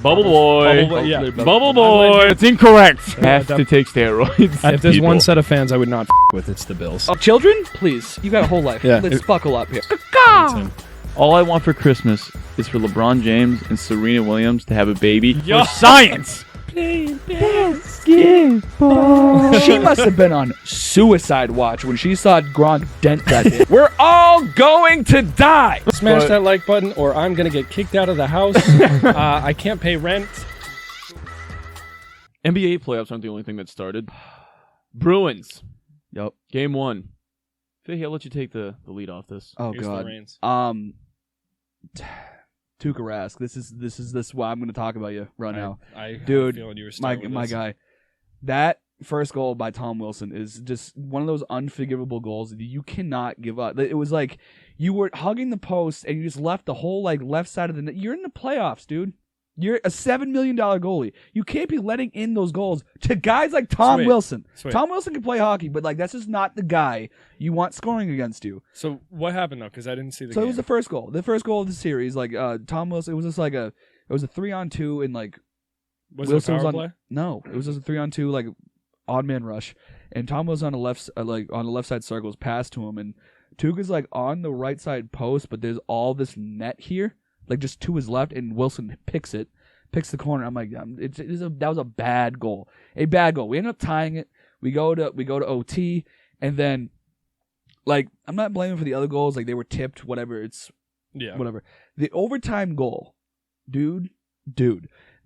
Bubble boy. Yeah. Bubble boy. It's incorrect. Has to take steroids. If there's one set of fans I would not with, it's the Bills. Children, please. You got a whole life. Yeah. Let's buckle up here. All I want for Christmas is for LeBron James and Serena Williams to have a baby. Yo. For science. She must have been on suicide watch when she saw Gronk dent that hit. We're all going to die. Smash that like button or I'm going to get kicked out of the house. I can't pay rent. NBA playoffs aren't the only thing that started. Bruins. Yep. Game 1. Faye, I'll let you take the lead off this. Oh, Here's the God. reins. Tuukka Rask. This is why I'm going to talk about you right now. I have Dude, a feeling you were my starting with this. guy. That first goal by Tom Wilson is just one of those unforgivable goals that you cannot give up. It was like you were hugging the post and you just left the whole left side of the net. You're in the playoffs, dude. You're a $7 million goalie. You can't be letting in those goals to guys like Tom Wilson. Sweet. Tom Wilson can play hockey, but that's just not the guy you want scoring against you. So what happened though? Because I didn't see the So game. it was the first goal. The first goal of the series. Tom Wilson. It was just it was a 3-on-2 and was Wilson it a was power on. play? No, it was just a 3-on-2 odd man rush, and Tom was on the left on the left side circles, pass to him, and Tuukka's on the right side post, but there's all this net here, just to his left, and Wilson picks the corner. I'm like, that was a bad goal, We ended up tying it. We go to OT, and then I'm not blaming for the other goals, they were tipped, whatever. It's whatever. The overtime goal, dude.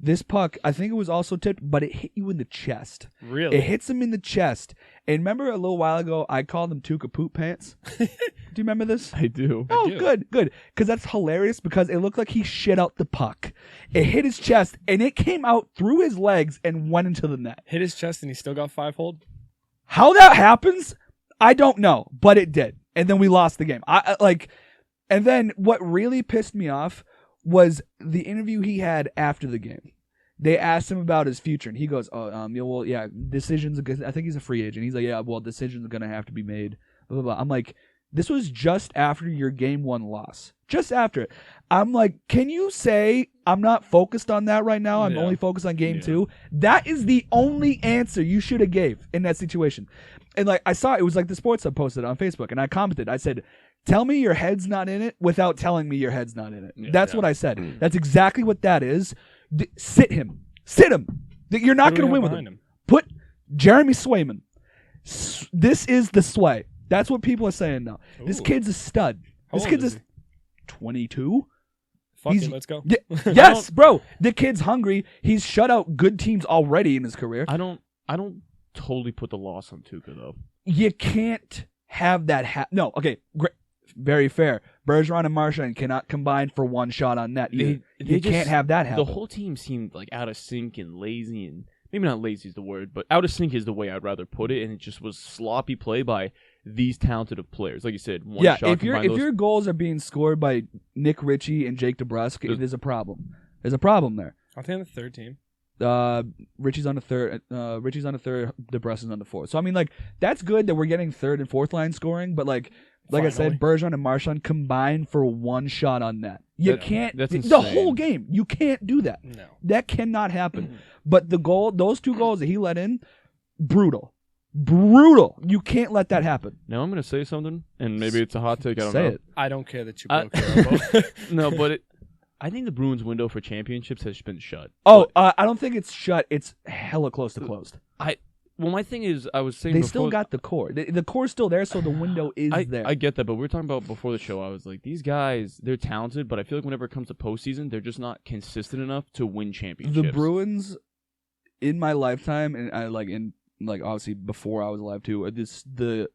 This puck, I think it was also tipped, but it hit you in the chest. Really? It hits him in the chest. And remember a little while ago, I called him Tuukka Poop Pants? Do you remember this? I do. Oh, good. Because that's hilarious because it looked like he shit out the puck. It hit his chest, and it came out through his legs and went into the net. Hit his chest and he still got 5-hold? How that happens, I don't know, but it did. And then we lost the game. And then what really pissed me off was the interview he had after the game. They asked him about his future, and he goes, decisions. I think he's a free agent. He's like, decisions are gonna have to be made. Blah, blah, blah. I'm like, this was just after your game 1 loss. Just after it. I'm like, can you say I'm not focused on that right now? I'm only focused on game 2. That is the only answer you should have gave in that situation. And I saw it was the Sports Hub posted on Facebook, and I commented. I said, tell me your head's not in it without telling me your head's not in it. That's what I said. That's exactly what that is. Sit him. You're not going to win with him. Put Jeremy Swayman. This is the sway. That's what people are saying now. Ooh. This kid's a stud. How old is he? 22. Fuck it, let's go. Yes, bro. The kid's hungry. He's shut out good teams already in his career. I don't totally put the loss on Tuukka though. You can't have that No, okay. Great. Very fair. Bergeron and Marchand cannot combine for one shot on net. You can't have that happen. The whole team seemed out of sync and lazy, and maybe not lazy is the word, but out of sync is the way I'd rather put it. And it just was sloppy play by these talented of players. Like you said, one shot. If your goals are being scored by Nick Ritchie and Jake DeBrusk, there's a problem. There's a problem there. Are they on the third team? Ritchie's on the third. DeBrusk is on the fourth. So I mean, that's good that we're getting third and fourth line scoring, but I said, Bergeron and Marchand combined for one shot on net. You can't. That's the insane. whole game. You can't do that. No. That cannot happen. But those 2 goals that he let in, brutal. You can't let that happen. Now I'm going to say something, and maybe it's a hot take. I don't know. Say it. I don't care that you broke your elbow. No, but I think the Bruins' window for championships has been shut. Oh, I don't think it's shut. It's hella close to closed. Well, my thing is, I was saying they before, still got the core. The core's still there, so the window is there. I get that, but we were talking about before the show. I was like, these guys, they're talented, but I feel like whenever it comes to postseason, they're just not consistent enough to win championships. The Bruins, in my lifetime, and obviously before I was alive too, are the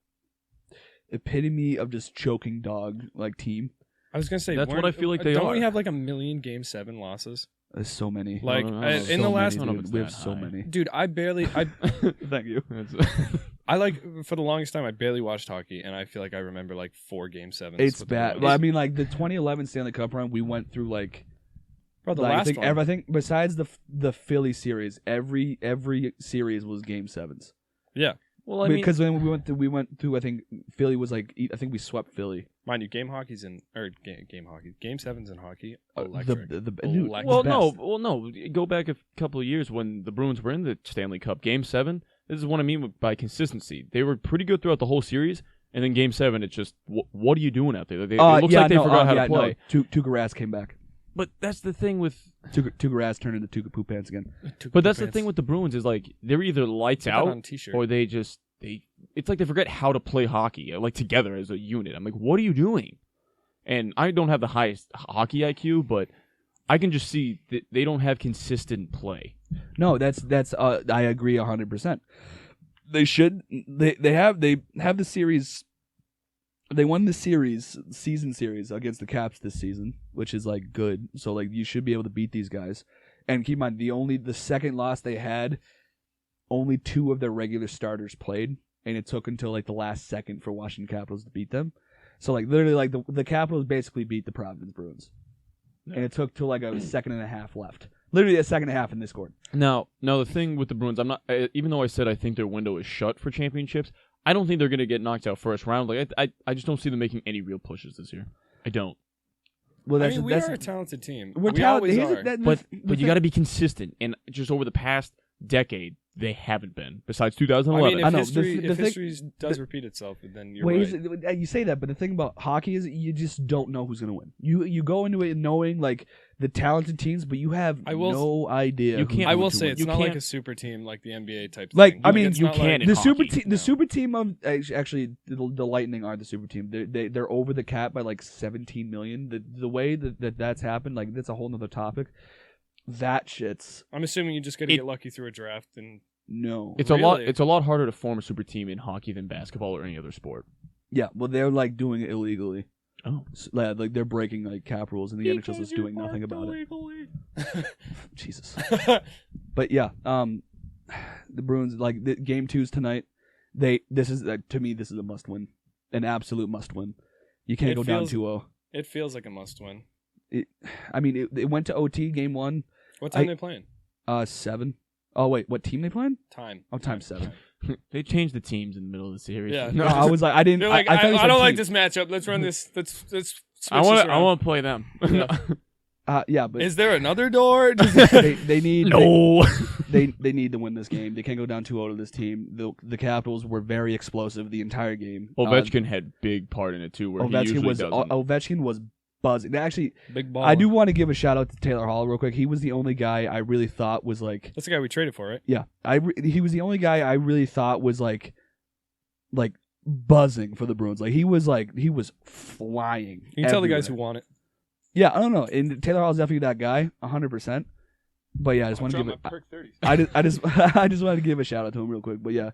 epitome of just choking dog team. I was gonna say that's what I feel like they don't are. we have 1,000,000 Game 7 losses? There's so many. In the last, we have so many. Dude, I Thank you. For the longest time, I barely watched hockey, and I feel like I remember 4 Game 7s. It's bad. Well, I mean, the 2011 Stanley Cup run, we went through Bro, the last one. I think besides the Philly series, every series was Game 7s. Yeah. Well, I mean, because when we went through. I think Philly was like. I think we swept Philly. Mind you, game hockey's in game hockey. Game sevens in hockey. The Electric. dude, Electric. well, no. Go back a couple of years when the Bruins were in the Stanley Cup. Game 7. This is what I mean by consistency. They were pretty good throughout the whole series, and then Game 7, it's just what are you doing out there? It looks like they forgot how to play. No. Tuukka Rask came back. But that's the thing with Tuukka Rask turned into Tuukka Poop Pants again. But that's the thing with the Bruins is like they're either lights out on a t-shirt. or they it's like they forget how to play hockey like together as a unit. I'm like, what are you doing? And I don't have the highest hockey IQ, but I can just see that they don't have consistent play. No, that's I agree 100%. They should they have the series. They won the season series against the Caps this season, which is like good. So like you should be able to beat these guys. And keep in mind the second loss they had, only 2 of their regular starters played, and it took until like the last second for Washington Capitals to beat them. So like literally like the Capitals basically beat the Providence Bruins. Yeah. And it took till like a second and a half left. Literally a second and a half, and they scored. Now the thing with the Bruins, I'm not even though I said I think their window is shut for championships, I don't think they're going to get knocked out first round. Like I just don't see them making any real pushes this year. I don't. Well, we are a talented team. We're always talented. are. But you got to be consistent, and just over the past decade, they haven't been. Besides 2011, I mean, if history does repeat itself, then you're right. You say that, but the thing about hockey is you just don't know who's going to win. You go into it knowing like the talented teams, but you have no idea. You can't. I will say it's you not like can't- a super team like the NBA type. Like thing. I mean, it's you not can't like- in hockey. The super team of actually the Lightning are the super team. They're over the cap by like 17 million. The way that's happened, like that's a whole nother topic. That shit's I'm assuming you just got to get lucky through a draft and. no. It's a lot harder to form a super team in hockey than basketball or any other sport. Yeah, well, they're like doing it illegally. Oh, So, like they're breaking like cap rules, and the NHL is doing nothing about it. Jesus. But yeah, the Bruins like game 2's tonight. This is to me this is a must win, an absolute must win. You can't go down 2-0. It feels like a must win. I mean, it went to OT game 1. What time are they playing? 7. Oh wait, what team they playing? Time. Oh, time 7. they changed the teams in the middle of the series. Yeah. No, I was like, I didn't. They're like, I I don't like this matchup. Let's run this. Let's switch I want to play them. Yeah, but Is there another door? they need No. they need to win this game. They can't go down 2-0 to this team. The Capitals were very explosive the entire game. Ovechkin had big part in it too, where he usually doesn't. Ovechkin was buzzing. Actually, Big ball. I do want to give a shout out to Taylor Hall real quick. He was the only guy I really thought was like. That's the guy we traded for, right? Yeah, he was the only guy I really thought was like buzzing for the Bruins. Like he was flying. You can tell the guys everywhere. who want it. Yeah, I don't know. And Taylor Hall's definitely that guy, 100%. But yeah, I just want to give it. I just wanted to give a shout out to him real quick. But yeah,